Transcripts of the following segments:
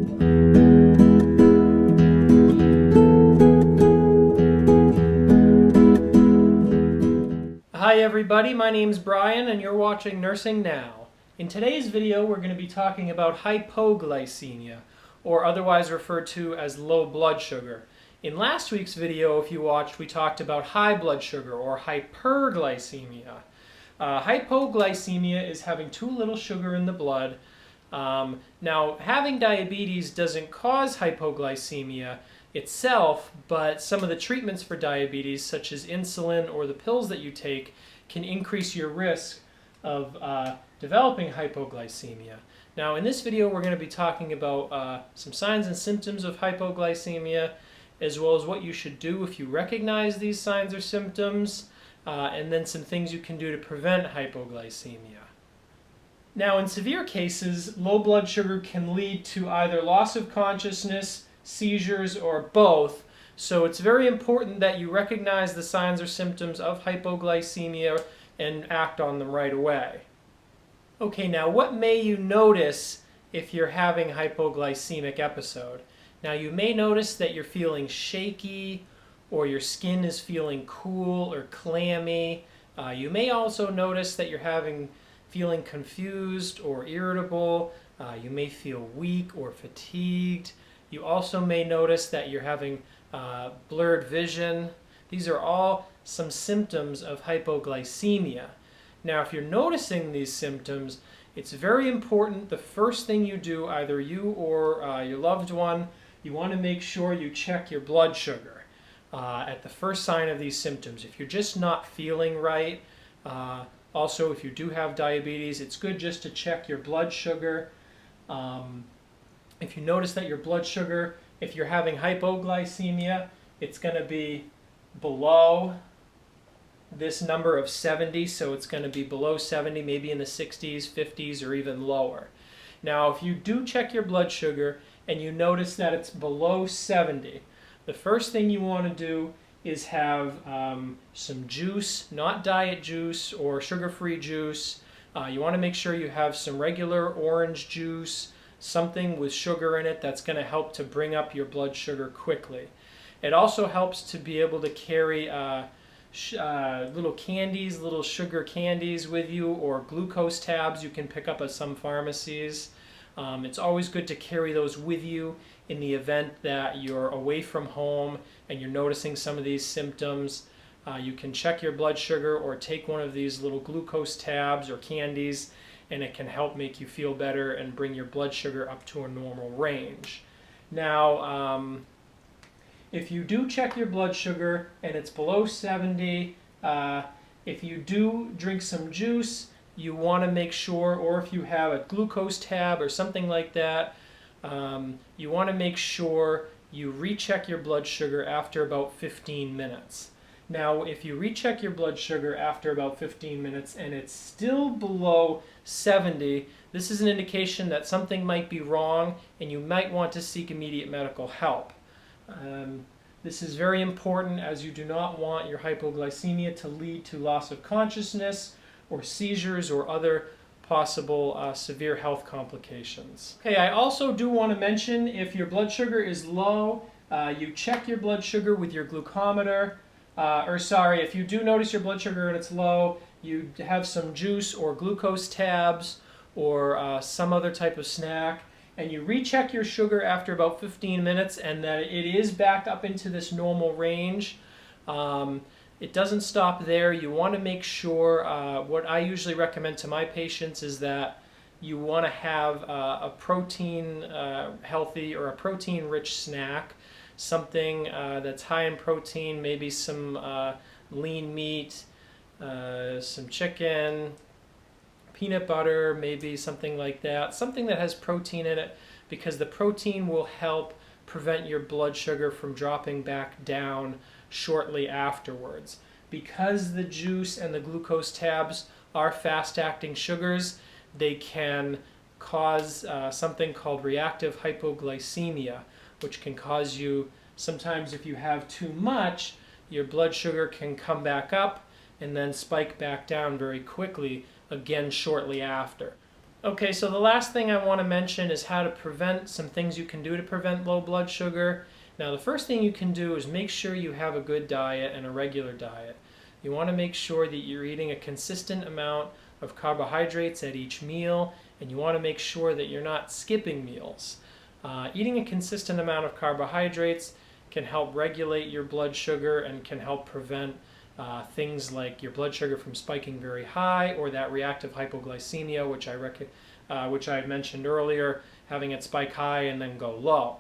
Hi everybody, my name's Brian and you're watching Nursing Now. In today's video we're going to be talking about hypoglycemia, or otherwise referred to as low blood sugar. In last week's video, if you watched, we talked about high blood sugar or hyperglycemia. Hypoglycemia is having too little sugar in the blood. Now, having diabetes doesn't cause hypoglycemia itself, but some of the treatments for diabetes, such as insulin or the pills that you take, can increase your risk of developing hypoglycemia. Now, in this video, we're going to be talking about some signs and symptoms of hypoglycemia, as well as what you should do if you recognize these signs or symptoms, and then some things you can do to prevent hypoglycemia. Now, in severe cases, low blood sugar can lead to either loss of consciousness, seizures, or both. So it's very important that you recognize the signs or symptoms of hypoglycemia and act on them right away. Okay, now what may you notice if you're having a hypoglycemic episode? Now you may notice that you're feeling shaky, or your skin is feeling cool or clammy. You may also notice that you're feeling confused or irritable. You may feel weak or fatigued. You also may notice that you're having blurred vision. These are all some symptoms of hypoglycemia. Now, if you're noticing these symptoms, it's very important the first thing you do, either you or your loved one, you want to make sure you check your blood sugar at the first sign of these symptoms. If you're just not feeling right, also if you do have diabetes, it's good just to check your blood sugar. If you notice that your blood sugar, if you're having hypoglycemia, it's going to be below this number of 70, so it's going to be below 70, maybe in the 60s, 50s, or even lower. Now, if you do check your blood sugar and you notice that it's below 70, the first thing you want to do is have some juice, not diet juice or sugar-free juice. You want to make sure you have some regular orange juice, something with sugar in it that's going to help to bring up your blood sugar quickly. It also helps to be able to carry little candies, little sugar candies with you, or glucose tabs you can pick up at some pharmacies. It's always good to carry those with you in the event that you're away from home and you're noticing some of these symptoms. You can check your blood sugar or take one of these little glucose tabs or candies, and it can help make you feel better and bring your blood sugar up to a normal range. Now, if you do check your blood sugar and it's below 70, if you do drink some juice, you want to make sure, or if you have a glucose tab or something like that, you want to make sure you recheck your blood sugar after about 15 minutes. Now, if you recheck your blood sugar after about 15 minutes and it's still below 70, this is an indication that something might be wrong and you might want to seek immediate medical help. This is very important, as you do not want your hypoglycemia to lead to loss of consciousness or seizures or other possible severe health complications. Okay, I also do want to mention, if your blood sugar is low, you check your blood sugar with your glucometer. If you do notice your blood sugar and it's low, you have some juice or glucose tabs or some other type of snack, and you recheck your sugar after about 15 minutes and that it is back up into this normal range. It doesn't stop there. You want to make sure, what I usually recommend to my patients is that you want to have a protein healthy or a protein rich snack. Something that's high in protein, maybe some lean meat, some chicken, peanut butter, maybe something like that. Something that has protein in it, because the protein will help prevent your blood sugar from dropping back down shortly afterwards. Because the juice and the glucose tabs are fast-acting sugars, they can cause something called reactive hypoglycemia, which can cause you, sometimes if you have too much, your blood sugar can come back up and then spike back down very quickly again shortly after. Okay, so the last thing I want to mention is how to prevent, some things you can do to prevent low blood sugar. Now, the first thing you can do is make sure you have a good diet and a regular diet. You want to make sure that you're eating a consistent amount of carbohydrates at each meal, and you want to make sure that you're not skipping meals. Eating a consistent amount of carbohydrates can help regulate your blood sugar and can help prevent things like your blood sugar from spiking very high, or that reactive hypoglycemia, which I mentioned earlier, having it spike high and then go low.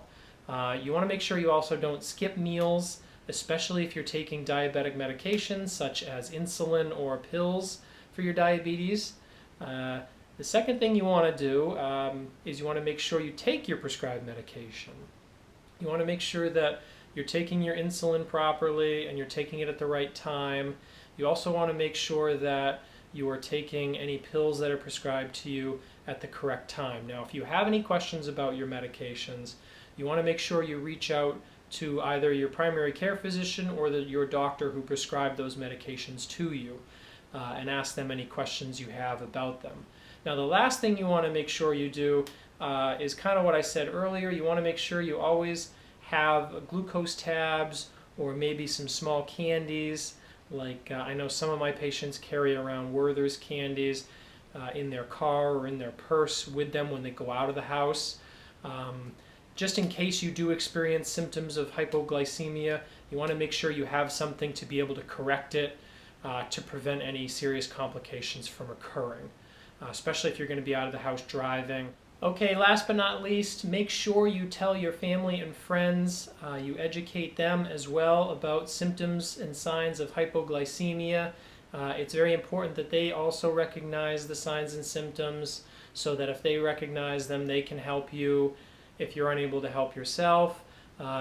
You want to make sure you also don't skip meals, especially if you're taking diabetic medications such as insulin or pills for your diabetes. The second thing you want to do is you want to make sure you take your prescribed medication. You want to make sure that you're taking your insulin properly and you're taking it at the right time. You also want to make sure that you are taking any pills that are prescribed to you at the correct time. Now, if you have any questions about your medications, you want to make sure you reach out to either your primary care physician or your doctor who prescribed those medications to you and ask them any questions you have about them. Now, the last thing you want to make sure you do is kind of what I said earlier. You want to make sure you always have glucose tabs or maybe some small candies. Like I know some of my patients carry around Werther's candies in their car or in their purse with them when they go out of the house. Just in case you do experience symptoms of hypoglycemia, you want to make sure you have something to be able to correct it to prevent any serious complications from occurring, especially if you're going to be out of the house driving. Okay, last but not least, make sure you tell your family and friends, you educate them as well about symptoms and signs of hypoglycemia. It's very important that they also recognize the signs and symptoms so that if they recognize them, they can help you if you're unable to help yourself.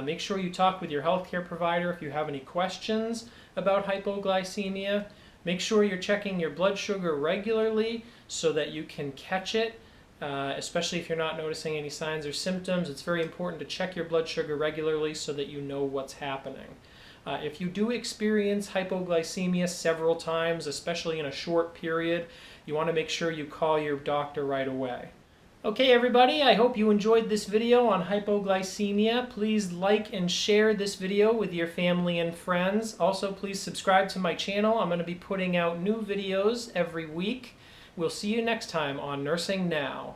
Make sure you talk with your healthcare provider if you have any questions about hypoglycemia. Make sure you're checking your blood sugar regularly so that you can catch it. Especially if you're not noticing any signs or symptoms, it's very important to check your blood sugar regularly so that you know what's happening. If you do experience hypoglycemia several times, especially in a short period, you want to make sure you call your doctor right away. Okay, everybody, I hope you enjoyed this video on hypoglycemia. Please like and share this video with your family and friends. Also, please subscribe to my channel. I'm going to be putting out new videos every week. We'll see you next time on Nursing Now.